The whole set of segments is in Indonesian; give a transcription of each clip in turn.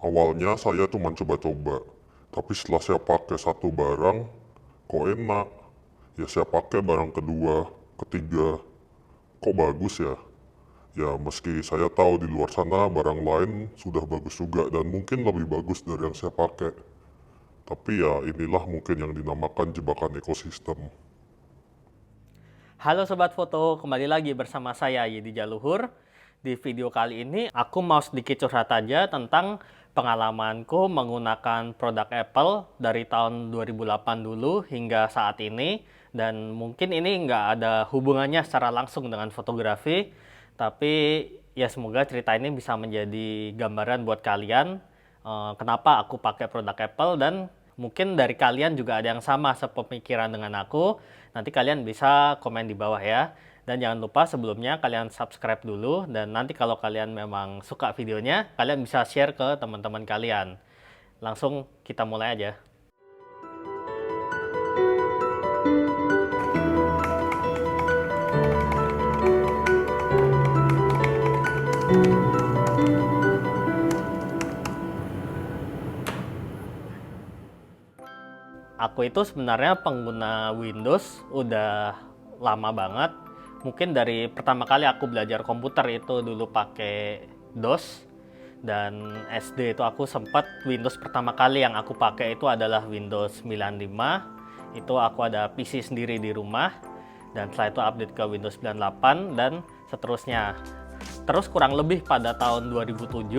Awalnya saya cuma coba-coba, tapi setelah saya pakai satu barang, kok enak. Ya saya pakai barang kedua, ketiga, kok bagus ya. Ya meski saya tahu di luar sana barang lain sudah bagus juga dan mungkin lebih bagus dari yang saya pakai. Tapi ya inilah mungkin yang dinamakan jebakan ekosistem. Halo Sobat Foto, kembali lagi bersama saya Yedi Jaluhur. Di video kali ini aku mau sedikit curhat aja tentang pengalamanku menggunakan produk Apple dari tahun 2008 dulu hingga saat ini. Dan mungkin ini nggak ada hubungannya secara langsung dengan fotografi, tapi ya semoga cerita ini bisa menjadi gambaran buat kalian kenapa aku pakai produk Apple, dan mungkin dari kalian juga ada yang sama sepemikiran dengan aku. Nanti kalian bisa komen di bawah ya. Dan jangan lupa sebelumnya kalian subscribe dulu, dan nanti kalau kalian memang suka videonya, kalian bisa share ke teman-teman kalian. Langsung kita mulai aja. Aku itu sebenarnya pengguna Windows udah lama banget. Mungkin dari pertama kali aku belajar komputer itu dulu pakai DOS. Dan SD itu aku sempat Windows pertama kali yang aku pakai itu adalah Windows 95. Itu aku ada PC sendiri di rumah. Dan setelah itu update ke Windows 98 dan seterusnya. Terus kurang lebih pada tahun 2007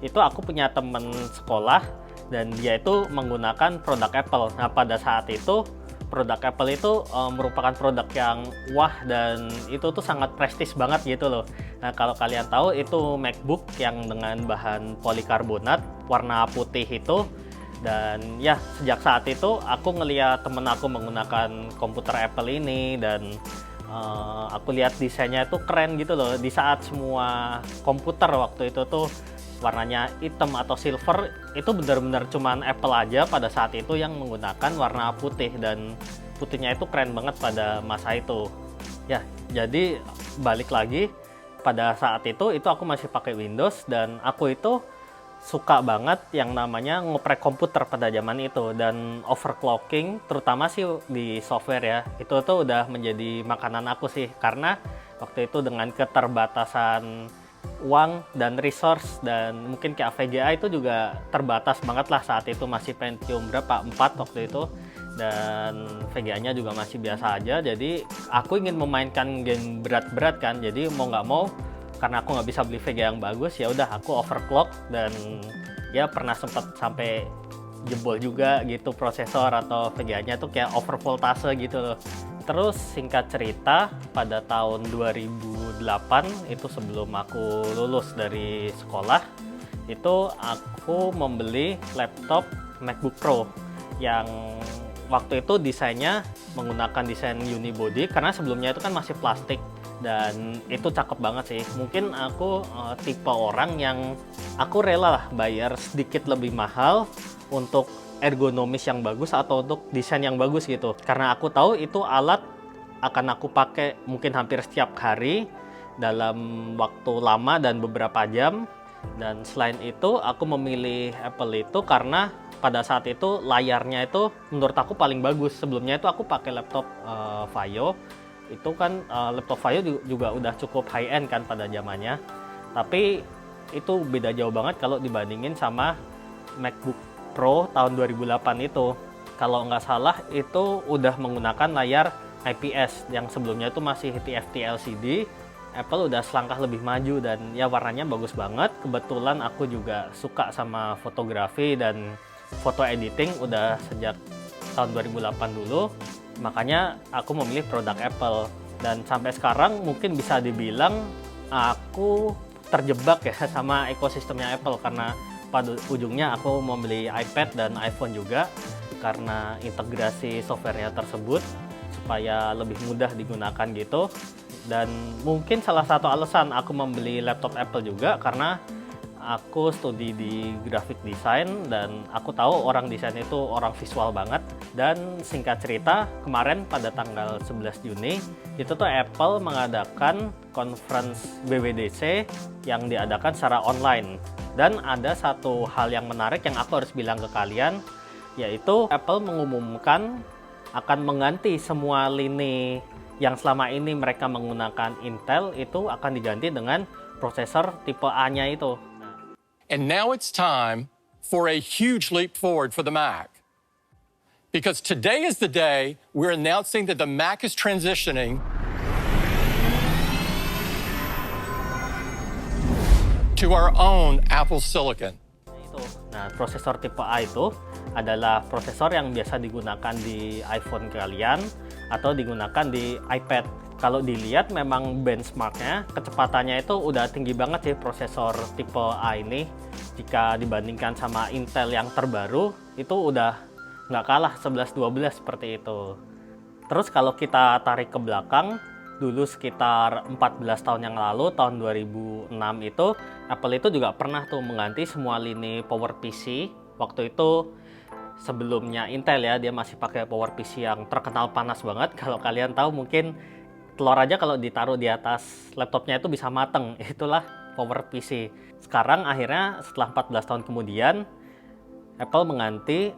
itu aku punya temen sekolah dan dia itu menggunakan produk Apple. Nah, pada saat itu produk Apple itu merupakan produk yang wah, dan itu tuh sangat prestis banget gitu loh. Nah, kalau kalian tahu itu MacBook yang dengan bahan polikarbonat warna putih itu. Dan ya sejak saat itu aku ngeliat temen aku menggunakan komputer Apple ini, dan aku lihat desainnya itu keren gitu loh. Di saat semua komputer waktu itu tuh warnanya hitam atau silver, itu benar-benar cuman Apple aja pada saat itu yang menggunakan warna putih, dan putihnya itu keren banget pada masa itu. Ya, jadi balik lagi pada saat itu aku masih pakai Windows, dan aku itu suka banget yang namanya ngoprek komputer pada zaman itu, dan overclocking terutama sih di software ya. Itu tuh udah menjadi makanan aku sih, karena waktu itu dengan keterbatasan uang dan resource, dan mungkin kayak VGA itu juga terbatas banget lah saat itu, masih Pentium berapa 4 waktu itu, dan VGA-nya juga masih biasa aja. Jadi aku ingin memainkan game berat-berat kan, jadi mau nggak mau karena aku nggak bisa beli VGA yang bagus, ya udah aku overclock. Dan ya pernah sempat sampai jebol juga gitu prosesor atau VGA-nya tuh kayak overvoltase gitu loh. Terus singkat cerita, pada tahun 2008 itu sebelum aku lulus dari sekolah, itu aku membeli laptop MacBook Pro yang waktu itu desainnya menggunakan desain unibody, karena sebelumnya itu kan masih plastik, dan itu cakep banget sih. Mungkin aku tipe orang yang aku rela lah bayar sedikit lebih mahal untuk ergonomis yang bagus atau untuk desain yang bagus gitu, karena aku tahu itu alat akan aku pakai mungkin hampir setiap hari dalam waktu lama dan beberapa jam. Dan selain itu aku memilih Apple itu karena pada saat itu layarnya itu menurut aku paling bagus. Sebelumnya itu aku pakai laptop Vaio, itu kan laptop Vaio juga udah cukup high end kan pada zamannya, tapi itu beda jauh banget kalau dibandingin sama MacBook Pro tahun 2008 itu. Kalau nggak salah itu udah menggunakan layar IPS, yang sebelumnya itu masih TFT LCD. Apple udah selangkah lebih maju, dan ya warnanya bagus banget. Kebetulan aku juga suka sama fotografi dan foto editing udah sejak tahun 2008 dulu, makanya aku memilih produk Apple. Dan sampai sekarang mungkin bisa dibilang aku terjebak ya sama ekosistemnya Apple, karena pada ujungnya aku membeli iPad dan iPhone juga karena integrasi softwarenya tersebut supaya lebih mudah digunakan gitu. Dan mungkin salah satu alasan aku membeli laptop Apple juga karena aku studi di graphic design, dan aku tahu orang desain itu orang visual banget. Dan singkat cerita, kemarin pada tanggal 11 Juni itu tuh Apple mengadakan conference WWDC yang diadakan secara online. Dan ada satu hal yang menarik yang aku harus bilang ke kalian, yaitu Apple mengumumkan akan mengganti semua lini yang selama ini mereka menggunakan Intel itu akan diganti dengan prosesor tipe A-nya itu. And now it's time for a huge leap forward for the Mac. Because today is the day we're announcing that the Mac is transitioning to our own Apple Silicon. Nah, prosesor tipe A itu adalah prosesor yang biasa digunakan di iPhone kalian atau digunakan di iPad. Kalau dilihat memang benchmarknya, kecepatannya itu udah tinggi banget sih prosesor tipe A ini. Jika dibandingkan sama Intel yang terbaru, itu udah nggak kalah 11-12 seperti itu. Terus kalau kita tarik ke belakang, dulu sekitar 14 tahun yang lalu, tahun 2006 itu, Apple itu juga pernah tuh mengganti semua lini PowerPC. Waktu itu sebelumnya Intel ya, dia masih pakai PowerPC yang terkenal panas banget. Kalau kalian tahu mungkin telur aja kalau ditaruh di atas laptopnya itu bisa mateng. Itulah PowerPC. Sekarang akhirnya setelah 14 tahun kemudian, Apple mengganti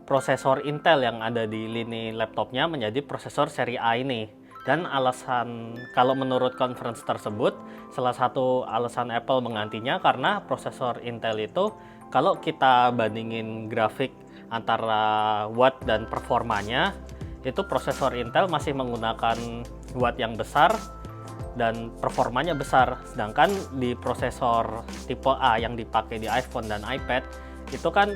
prosesor Intel yang ada di lini laptopnya menjadi prosesor seri A ini. Dan alasan, kalau menurut conference tersebut, salah satu alasan Apple menggantinya karena prosesor Intel itu, kalau kita bandingin grafik antara watt dan performanya, itu prosesor Intel masih menggunakan watt yang besar dan performanya besar. Sedangkan di prosesor tipe A yang dipakai di iPhone dan iPad, itu kan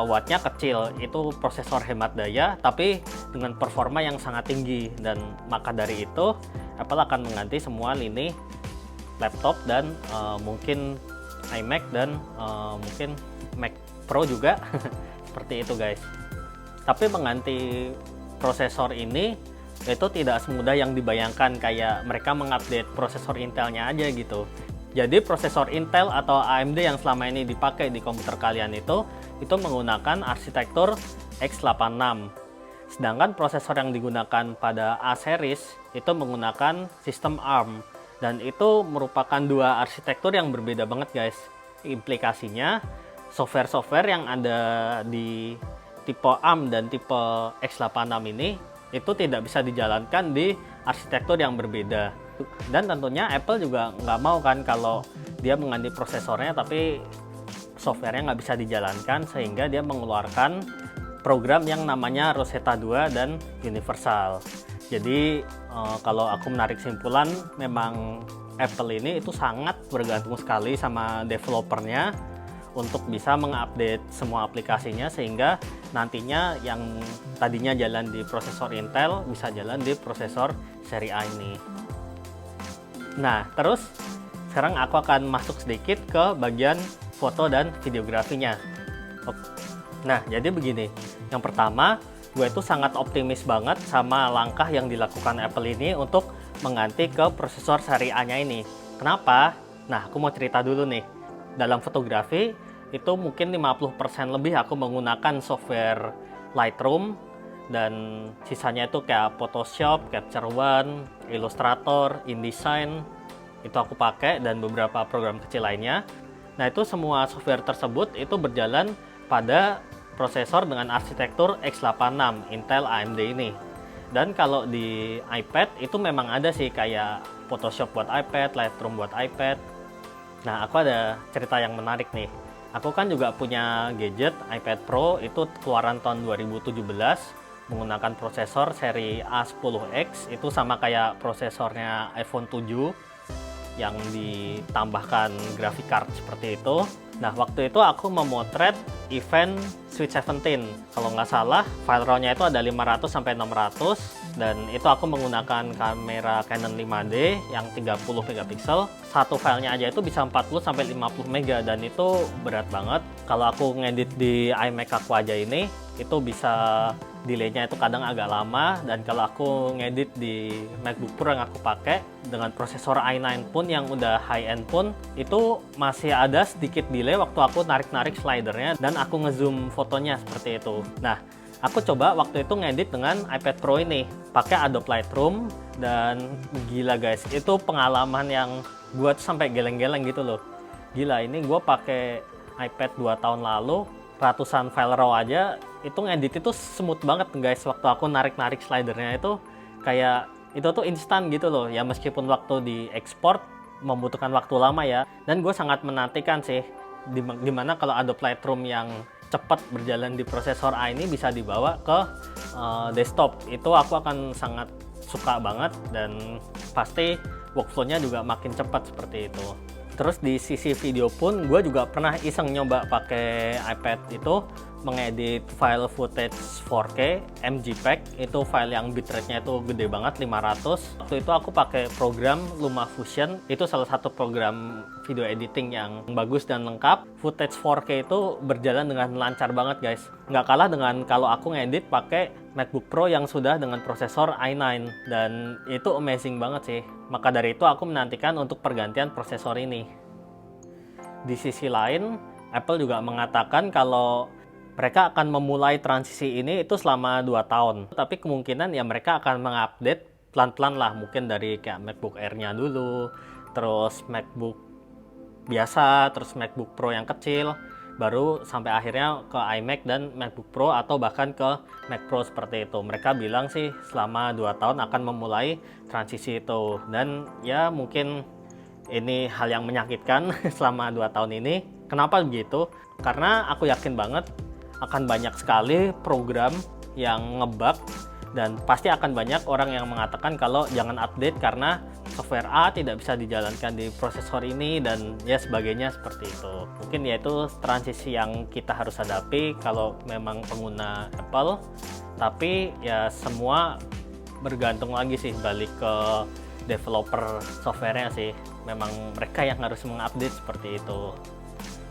wattnya kecil, itu prosesor hemat daya tapi dengan performa yang sangat tinggi. Dan maka dari itu Apple akan mengganti semua lini laptop dan mungkin iMac dan mungkin Mac Pro juga seperti itu guys. Tapi mengganti prosesor ini itu tidak semudah yang dibayangkan, kayak mereka mengupdate prosesor Intelnya aja gitu. Jadi prosesor Intel atau AMD yang selama ini dipakai di komputer kalian itu menggunakan arsitektur x86. Sedangkan prosesor yang digunakan pada A series itu menggunakan sistem ARM. Dan itu merupakan dua arsitektur yang berbeda banget guys. Implikasinya, software-software yang ada di tipe ARM dan tipe x86 ini itu tidak bisa dijalankan di arsitektur yang berbeda. Dan tentunya Apple juga nggak mau kan kalau dia mengganti prosesornya tapi softwarenya nggak bisa dijalankan, sehingga dia mengeluarkan program yang namanya Rosetta 2 dan Universal. Jadi kalau aku menarik simpulan, memang Apple ini itu sangat bergantung sekali sama developernya untuk bisa mengupdate semua aplikasinya, sehingga nantinya yang tadinya jalan di prosesor Intel bisa jalan di prosesor seri A ini. Nah, terus sekarang aku akan masuk sedikit ke bagian foto dan videografinya. Nah, jadi begini. Yang pertama, gue itu sangat optimis banget sama langkah yang dilakukan Apple ini untuk mengganti ke prosesor seri A-nya ini. Kenapa? Nah, aku mau cerita dulu nih. Dalam fotografi, itu mungkin 50% lebih aku menggunakan software Lightroom, dan sisanya itu kayak Photoshop, Capture One, Illustrator, InDesign, itu aku pakai, dan beberapa program kecil lainnya. Nah, itu semua software tersebut itu berjalan pada prosesor dengan arsitektur x86 Intel AMD ini. Dan kalau di iPad itu memang ada sih kayak Photoshop buat iPad, Lightroom buat iPad. Nah, aku ada cerita yang menarik nih. Aku kan juga punya gadget iPad Pro, itu keluaran tahun 2017, menggunakan prosesor seri A10X, itu sama kayak prosesornya iPhone 7 yang ditambahkan graphic card seperti itu. Nah, waktu itu aku memotret event Sweet 17. Kalau nggak salah, file RAW-nya itu ada 500 sampai 600, dan itu aku menggunakan kamera Canon 5D yang 30 megapiksel. Satu filenya aja itu bisa 40 sampai 50 mega, dan itu berat banget. Kalau aku ngedit di iMac aku aja ini, itu bisa delay-nya itu kadang agak lama, dan kalau aku ngedit di MacBook Pro yang aku pakai dengan prosesor i9 pun yang udah high-end pun, itu masih ada sedikit delay waktu aku narik-narik slidernya dan aku ngezoom fotonya seperti itu. Nah, aku coba waktu itu ngedit dengan iPad Pro ini pakai Adobe Lightroom, dan gila guys, itu pengalaman yang buat sampai geleng-geleng gitu loh. Gila, ini gue pakai iPad 2 tahun lalu, ratusan file RAW aja, itu ngedit itu smooth banget guys. Waktu aku narik-narik slidernya itu kayak itu tuh instan gitu loh. Ya meskipun waktu di export membutuhkan waktu lama ya. Dan gue sangat menantikan sih dimana kalau Adobe Lightroom yang cepat berjalan di prosesor A ini bisa dibawa ke desktop. Itu aku akan sangat suka banget dan pasti workflow-nya juga makin cepat seperti itu. Terus di sisi video pun gue juga pernah iseng nyoba pakai iPad itu mengedit file footage 4K MJPEG. Itu file yang bitrate-nya itu gede banget, 500. Waktu itu aku pakai program LumaFusion. Itu salah satu program video editing yang bagus dan lengkap. Footage 4K itu berjalan dengan lancar banget guys. Nggak kalah dengan kalau aku ngedit pakai MacBook Pro yang sudah dengan prosesor i9, dan itu amazing banget sih. Maka dari itu aku menantikan untuk pergantian prosesor ini. Di sisi lain, Apple juga mengatakan kalau mereka akan memulai transisi ini itu selama 2 tahun. Tapi kemungkinan ya mereka akan mengupdate pelan-pelan lah, mungkin dari kayak MacBook Air-nya dulu, terus MacBook biasa, terus MacBook Pro yang kecil, baru sampai akhirnya ke iMac dan MacBook Pro atau bahkan ke Mac Pro seperti itu. Mereka bilang sih selama 2 tahun akan memulai transisi itu. Dan ya mungkin ini hal yang menyakitkan selama 2 tahun ini. Kenapa begitu? Karena aku yakin banget akan banyak sekali program yang ngebug dan pasti akan banyak orang yang mengatakan kalau jangan update karena software A tidak bisa dijalankan di prosesor ini dan ya sebagainya seperti itu. Mungkin yaitu transisi yang kita harus hadapi kalau memang pengguna Apple. Tapi ya semua bergantung lagi sih balik ke developer softwarenya sih. Memang mereka yang harus mengupdate seperti itu.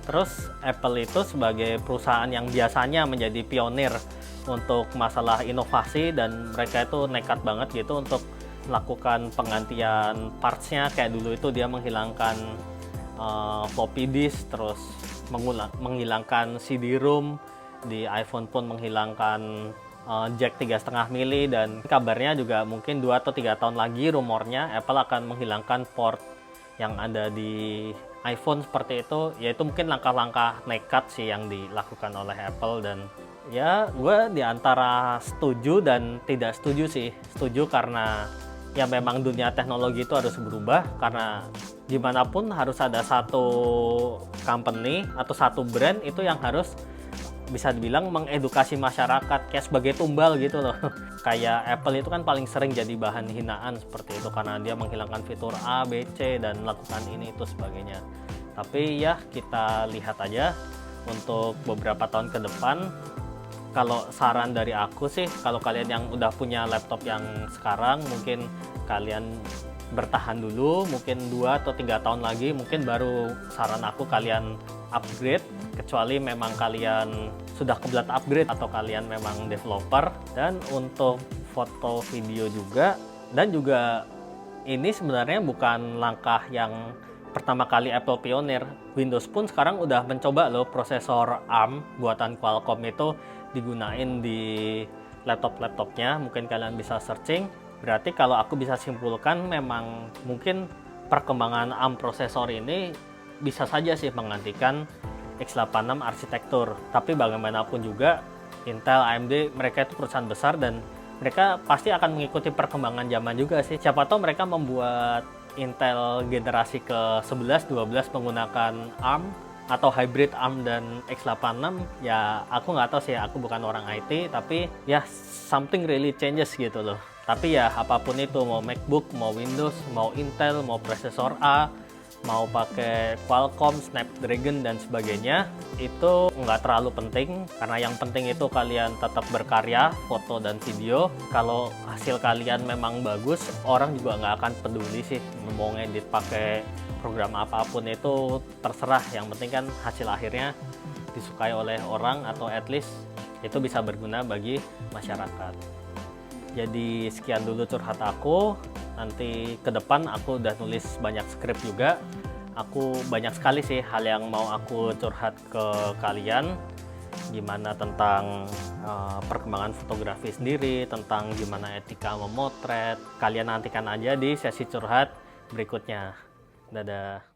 Terus Apple itu sebagai perusahaan yang biasanya menjadi pionir untuk masalah inovasi dan mereka itu nekat banget gitu untuk melakukan penggantian partsnya. Kayak dulu itu dia menghilangkan floppy disk, terus menghilangkan CD-ROM, di iPhone pun menghilangkan jack 3,5 mili, dan kabarnya juga mungkin 2 atau 3 tahun lagi rumornya Apple akan menghilangkan port yang ada di iPhone seperti itu. Yaitu mungkin langkah-langkah nekat sih yang dilakukan oleh Apple, dan ya gue diantara setuju dan tidak setuju sih. Setuju karena ya memang dunia teknologi itu harus berubah, karena gimana pun harus ada satu company atau satu brand itu yang harus bisa dibilang mengedukasi masyarakat kayak sebagai tumbal gitu loh. Kayak Apple itu kan paling sering jadi bahan hinaan seperti itu karena dia menghilangkan fitur A, B, C dan melakukan ini itu sebagainya. Tapi ya kita lihat aja untuk beberapa tahun ke depan. Kalau saran dari aku sih, kalau kalian yang udah punya laptop yang sekarang, mungkin kalian bertahan dulu, mungkin 2 atau 3 tahun lagi mungkin baru saran aku kalian upgrade, kecuali memang kalian sudah kebelat upgrade atau kalian memang developer. Dan untuk foto video juga, dan juga ini sebenarnya bukan langkah yang pertama kali Apple pionir. Windows pun sekarang udah mencoba loh prosesor ARM buatan Qualcomm itu digunain di laptop-laptopnya. Mungkin kalian bisa searching. Berarti kalau aku bisa simpulkan memang mungkin perkembangan ARM prosesor ini bisa saja sih menggantikan x86 arsitektur. Tapi bagaimanapun juga Intel, AMD, mereka itu perusahaan besar dan mereka pasti akan mengikuti perkembangan zaman juga sih. Siapa tahu mereka membuat Intel generasi ke-11, 12 menggunakan ARM atau hybrid ARM dan x86. Ya aku nggak tahu sih, aku bukan orang IT, tapi ya something really changes gitu loh. Tapi ya apapun itu, mau MacBook, mau Windows, mau Intel, mau prosesor A, mau pakai Qualcomm, Snapdragon dan sebagainya, itu nggak terlalu penting, karena yang penting itu kalian tetap berkarya, foto dan video. Kalau hasil kalian memang bagus, orang juga nggak akan peduli sih mau ngedit pakai program apapun, itu terserah. Yang penting kan hasil akhirnya disukai oleh orang, atau at least itu bisa berguna bagi masyarakat. Jadi sekian dulu curhat aku. Nanti ke depan aku udah nulis banyak skrip juga. Aku banyak sekali sih hal yang mau aku curhat ke kalian. Gimana tentang perkembangan fotografi sendiri, tentang gimana etika memotret. Kalian nantikan aja di sesi curhat berikutnya. Dadah.